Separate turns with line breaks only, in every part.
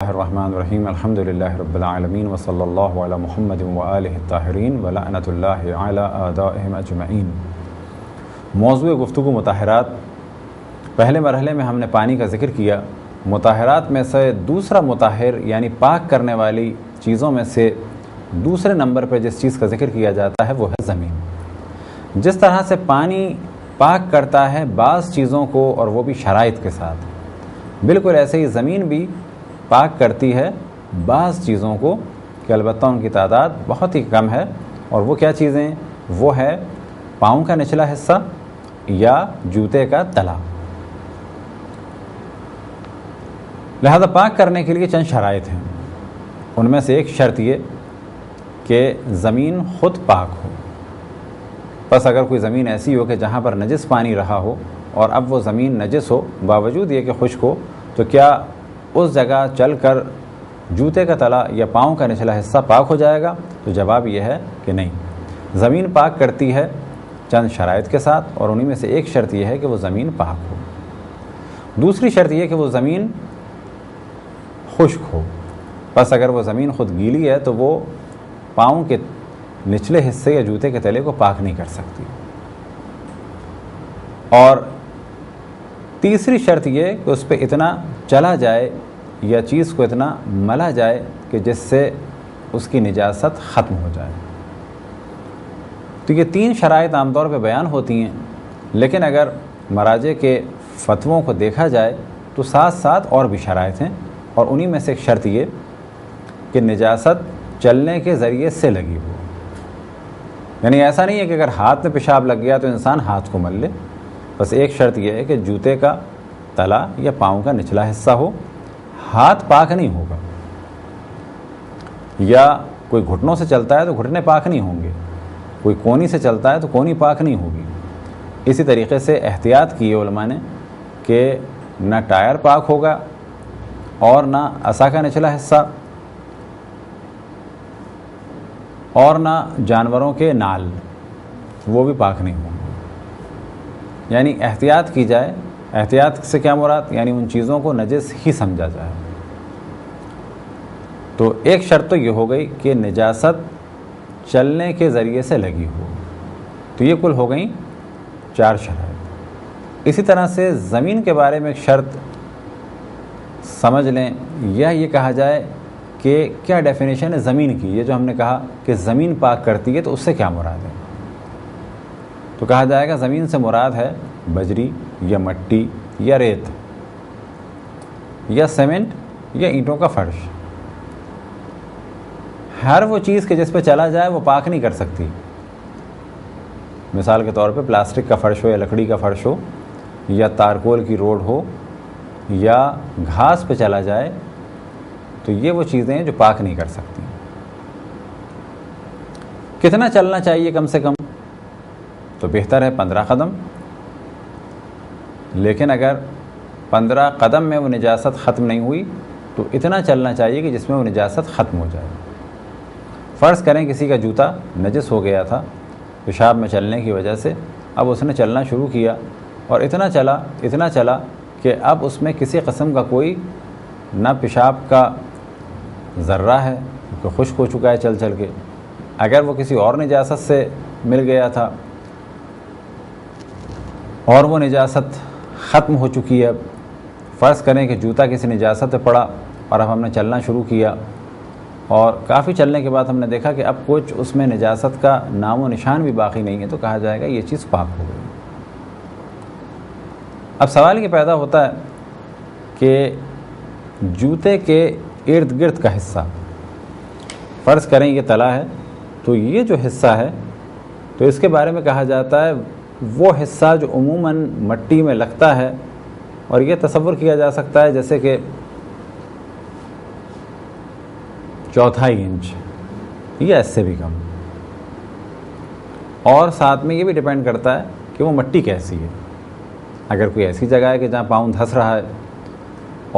الرحمن الرحیم الحمد للہ رب العالمین وصلی اللہ علی محمد وآلہ الطاہرین ولعنۃ اللہ علی اعدائہم اجمعین۔ موضوع گفتگو مطہرات۔ پہلے مرحلے میں ہم نے پانی کا ذکر کیا۔ مطہرات میں سے دوسرا مطہر یعنی پاک کرنے والی چیزوں میں سے دوسرے نمبر پہ جس چیز کا ذکر کیا جاتا ہے وہ ہے زمین۔ جس طرح سے پانی پاک کرتا ہے بعض چیزوں کو اور وہ بھی شرائط کے ساتھ، بالکل ایسے ہی زمین بھی پاک کرتی ہے بعض چیزوں کو کہ البتہ ان کی تعداد بہت ہی کم ہے، اور وہ کیا چیزیں؟ وہ ہے پاؤں کا نچلا حصہ یا جوتے کا تلا۔ لہذا پاک کرنے کے لیے چند شرائط ہیں، ان میں سے ایک شرط یہ کہ زمین خود پاک ہو۔ بس اگر کوئی زمین ایسی ہو کہ جہاں پر نجس پانی رہا ہو اور اب وہ زمین نجس ہو باوجود یہ کہ خشک ہو، تو کیا اس جگہ چل کر جوتے کا تلا یا پاؤں کا نچلا حصہ پاک ہو جائے گا؟ تو جواب یہ ہے کہ نہیں۔ زمین پاک کرتی ہے چند شرائط کے ساتھ، اور انہی میں سے ایک شرط یہ ہے کہ وہ زمین پاک ہو۔ دوسری شرط یہ کہ وہ زمین خشک ہو۔ بس اگر وہ زمین خود گیلی ہے تو وہ پاؤں کے نچلے حصے یا جوتے کے تلے کو پاک نہیں کر سکتی۔ اور تیسری شرط یہ کہ اس پہ اتنا چلا جائے یا چیز کو اتنا ملا جائے کہ جس سے اس کی نجاست ختم ہو جائے۔ تو یہ تین شرائط عام طور پہ بیان ہوتی ہیں، لیکن اگر مراجع کے فتووں کو دیکھا جائے تو ساتھ ساتھ اور بھی شرائط ہیں، اور انہی میں سے ایک شرط یہ کہ نجاست چلنے کے ذریعے سے لگی ہو۔ یعنی ایسا نہیں ہے کہ اگر ہاتھ میں پیشاب لگ گیا تو انسان ہاتھ کو مل لے۔ بس ایک شرط یہ ہے کہ جوتے کا تلا یا پاؤں کا نچلا حصہ ہو، ہاتھ پاک نہیں ہوگا۔ یا کوئی گھٹنوں سے چلتا ہے تو گھٹنے پاک نہیں ہوں گے، کوئی کونی سے چلتا ہے تو کونی پاک نہیں ہوگی۔ اسی طریقے سے احتیاط کی ہے علماء نے کہ نہ ٹائر پاک ہوگا اور نہ عصا کا نچلا حصہ، اور نہ جانوروں کے نال، وہ بھی پاک نہیں ہوں گے۔ یعنی احتیاط کی جائے۔ احتیاط سے کیا مراد؟ یعنی ان چیزوں کو نجس ہی سمجھا جائے۔ تو ایک شرط تو یہ ہو گئی کہ نجاست چلنے کے ذریعے سے لگی ہو۔ تو یہ کل ہو گئیں 4 شرائط۔ اسی طرح سے زمین کے بارے میں ایک شرط سمجھ لیں، یا یہ کہا جائے کہ کیا ڈیفینیشن ہے زمین کی۔ یہ جو ہم نے کہا کہ زمین پاک کرتی ہے تو اس سے کیا مراد ہے؟ تو کہا جائے گا زمین سے مراد ہے بجری یا مٹی یا ریت یا سیمنٹ یا اینٹوں کا فرش۔ ہر وہ چیز کہ جس پہ چلا جائے وہ پاک نہیں کر سکتی۔ مثال کے طور پہ پلاسٹک کا فرش ہو یا لکڑی کا فرش ہو یا تارکول کی روڈ ہو یا گھاس پہ چلا جائے تو یہ وہ چیزیں ہیں جو پاک نہیں کر سکتی۔ کتنا چلنا چاہیے کم سے کم؟ تو بہتر ہے 15 قدم، لیکن اگر 15 قدم میں وہ نجاست ختم نہیں ہوئی تو اتنا چلنا چاہیے کہ جس میں وہ نجاست ختم ہو جائے۔ فرض کریں کسی کا جوتا نجس ہو گیا تھا پیشاب میں چلنے کی وجہ سے، اب اس نے چلنا شروع کیا اور اتنا چلا کہ اب اس میں کسی قسم کا کوئی نہ پیشاب کا ذرہ ہے کیونکہ خشک ہو چکا ہے چل چل کے۔ اگر وہ کسی اور نجاست سے مل گیا تھا اور وہ نجاست ختم ہو چکی ہے، فرض کریں کہ جوتا کسی نجاست پہ پڑا اور اب ہم نے چلنا شروع کیا، اور کافی چلنے کے بعد ہم نے دیکھا کہ اب کچھ اس میں نجاست کا نام و نشان بھی باقی نہیں ہے، تو کہا جائے گا یہ چیز پاک ہو گئی۔ اب سوال یہ پیدا ہوتا ہے کہ جوتے کے ارد گرد کا حصہ، فرض کریں یہ تلا ہے تو یہ جو حصہ ہے تو اس کے بارے میں کہا جاتا ہے وہ حصہ جو عموماً مٹی میں لگتا ہے، اور یہ تصور کیا جا سکتا ہے جیسے کہ 1/4 انچ یا اس سے بھی کم، اور ساتھ میں یہ بھی ڈیپینڈ کرتا ہے کہ وہ مٹی کیسی ہے۔ اگر کوئی ایسی جگہ ہے کہ جہاں پاؤں دھس رہا ہے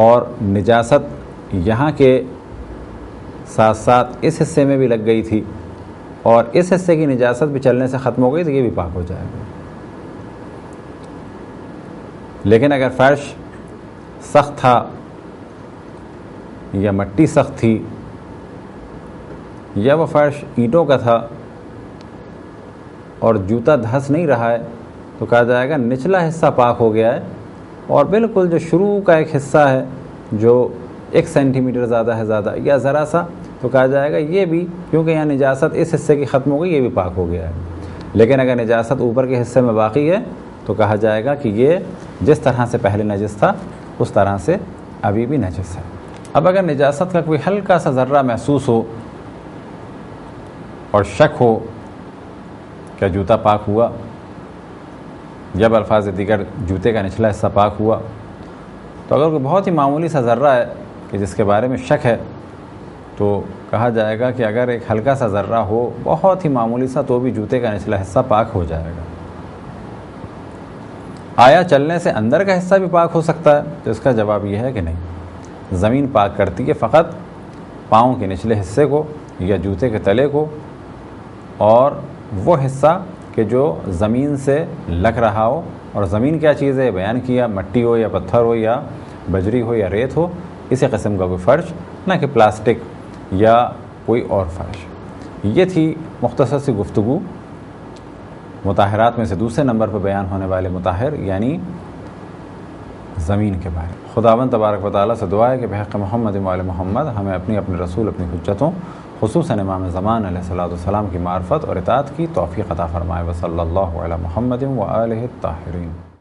اور نجاست یہاں کے ساتھ ساتھ اس حصے میں بھی لگ گئی تھی اور اس حصے کی نجاست بھی چلنے سے ختم ہو گئی تو یہ بھی پاک ہو جائے گا۔ لیکن اگر فرش سخت تھا یا مٹی سخت تھی یا وہ فرش اینٹوں کا تھا اور جوتا دھس نہیں رہا ہے تو کہا جائے گا نچلا حصہ پاک ہو گیا ہے، اور بالکل جو شروع کا ایک حصہ ہے جو 1 سینٹی میٹر زیادہ ہے زیادہ یا ذرا سا، تو کہا جائے گا یہ بھی، کیونکہ یہاں نجاست اس حصے کی ختم ہو گئی، یہ بھی پاک ہو گیا ہے۔ لیکن اگر نجاست اوپر کے حصے میں باقی ہے تو کہا جائے گا کہ یہ جس طرح سے پہلے نجس تھا اس طرح سے ابھی بھی نجس ہے۔ اب اگر نجاست کا کوئی ہلکا سا ذرہ محسوس ہو اور شک ہو کہ جوتا پاک ہوا، یا بالفاظ دیگر جوتے کا نچلا حصہ پاک ہوا، تو اگر کوئی بہت ہی معمولی سا ذرہ ہے کہ جس کے بارے میں شک ہے تو کہا جائے گا کہ اگر ایک ہلکا سا ذرہ ہو بہت ہی معمولی سا تو بھی جوتے کا نچلا حصہ پاک ہو جائے گا۔ آیا چلنے سے اندر کا حصہ بھی پاک ہو سکتا ہے؟ تو اس کا جواب یہ ہے کہ نہیں، زمین پاک کرتی ہے فقط پاؤں کے نچلے حصے کو یا جوتے کے تلے کو، اور وہ حصہ کہ جو زمین سے لگ رہا ہو، اور زمین کیا چیز ہے بیان کیا، مٹی ہو یا پتھر ہو یا بجری ہو یا ریت ہو، اسی قسم کا کوئی فرش، نہ کہ پلاسٹک یا کوئی اور فرش۔ یہ تھی مختصر سی گفتگو مطہرات میں سے دوسرے نمبر پر بیان ہونے والے مطہر یعنی زمین کے بارے میں۔ خداوند تبارک و تعالیٰ سے دعا ہے کہ بحق محمد و آل محمد ہمیں اپنے رسول اپنی حجتوں خصوصاً امام زمان علیہ السلام کی معرفت اور اطاعت کی توفیق عطا فرمائے۔ وصلی اللہ علی محمد و آلہ الطاہرین۔